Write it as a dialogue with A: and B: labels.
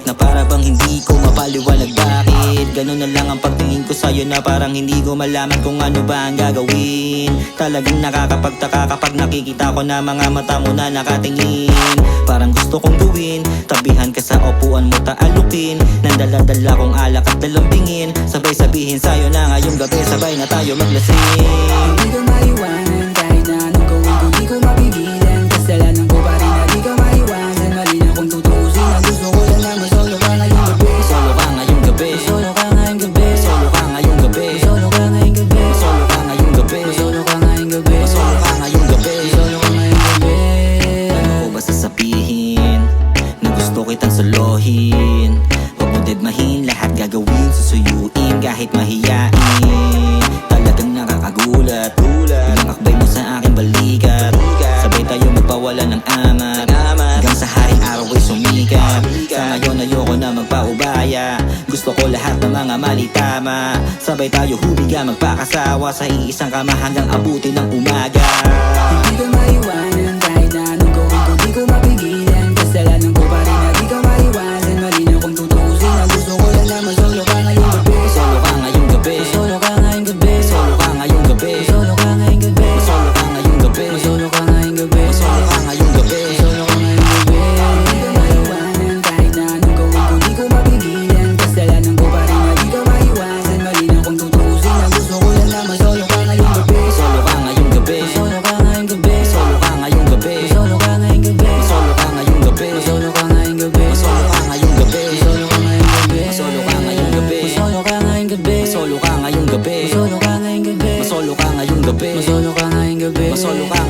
A: Na para bang hindi ko mapaliwanag bakit ganun na lang ang pagtingin ko sa'yo, na parang hindi ko malaman kung ano ba ang gagawin. Talagang nakakapagtaka kapag nakikita ko na mga mata mo na nakatingin. Parang gusto kong gawin, tabihan ka sa upuan mo, taalukin nang dala-dala kong alak at dalambingin. Sabay sabihin sa'yo na ngayong gabi sabay na tayo maglasing.
B: Hindi ko maiwanan kahit na anong gawin ko, di ko mapigilan. Kasalanan ko pa rin na di ka maiwasan. Mali na kung tutusin na gusto ko lang na masolo ka ngayong gabi.
A: Solo ka ngayong gabi,
B: Solo ka ngayong gabi.
A: solo ka ngayong gabi,
B: Solo ka ngayong gabi.
A: solo ka ngayong gabi,
B: Solo ka ngayong gabi.
A: solo ka ngayong gabi.
B: Solo ka ngayong gabi.
A: Ano ko ba sasabihin na gusto kitang solohin? Huwag mo dedmahin, lahat gagawin, susuyuin kahit mahiyain. Talagang nakakagulat, ilang akbay mo sa aking balikat. Sabay tayo magpawala ng amat, hanggang sa haring araw ay sumikat. Sa ngayon ayoko na magpaubaya, gusto ko lahat ng mga mali tama. Sabay tayo humiga magpakasawa sa iisang kama hanggang abuti ng umaga.
B: Hindi ko maiwanan kahit na anong gawin ko, di ko mapigilan. Kasalanan ko pa rin na di ka maiwasan. Mali na kung tutusin na gusto ko lang na masolo ka ngayong gabi.
A: Solo ka ngayong gabi,
B: Solo ka ngayong gabi.
A: solo ka ngayong gabi,
B: Solo ka ngayong gabi.
A: solo ka ngayong gabi,
B: Solo ka ngayong gabi.
A: solo ka ngayong gabi.
B: Solo ka ngayong gabi. Hindi ko maiwanan kahit na anong gawin ko, di ko mapigilan. Kasalanan ko pa rin na di ka maiwasan. Mali na kung tutusin na gusto ko lang na masolo ka ngayong gabi.
A: Solo ka ngayong gabi,
B: Solo ka ngayong gabi.
A: solo ka ngayong gabi,
B: Solo ka ngayong gabi.
A: solo ka ngayong gabi,
B: Solo ka ngayong gabi.
A: solo ka ngayong gabi,
B: Solo ka ngayong gabi.
A: solo ka ngayong gabi,
B: Solo ka ngayong gabi.
A: solo ka ngayong gabi,
B: Solo ka ngayong gabi.
A: solo ka ngayong gabi,
B: Solo ka ngayong gabi.
A: solo ka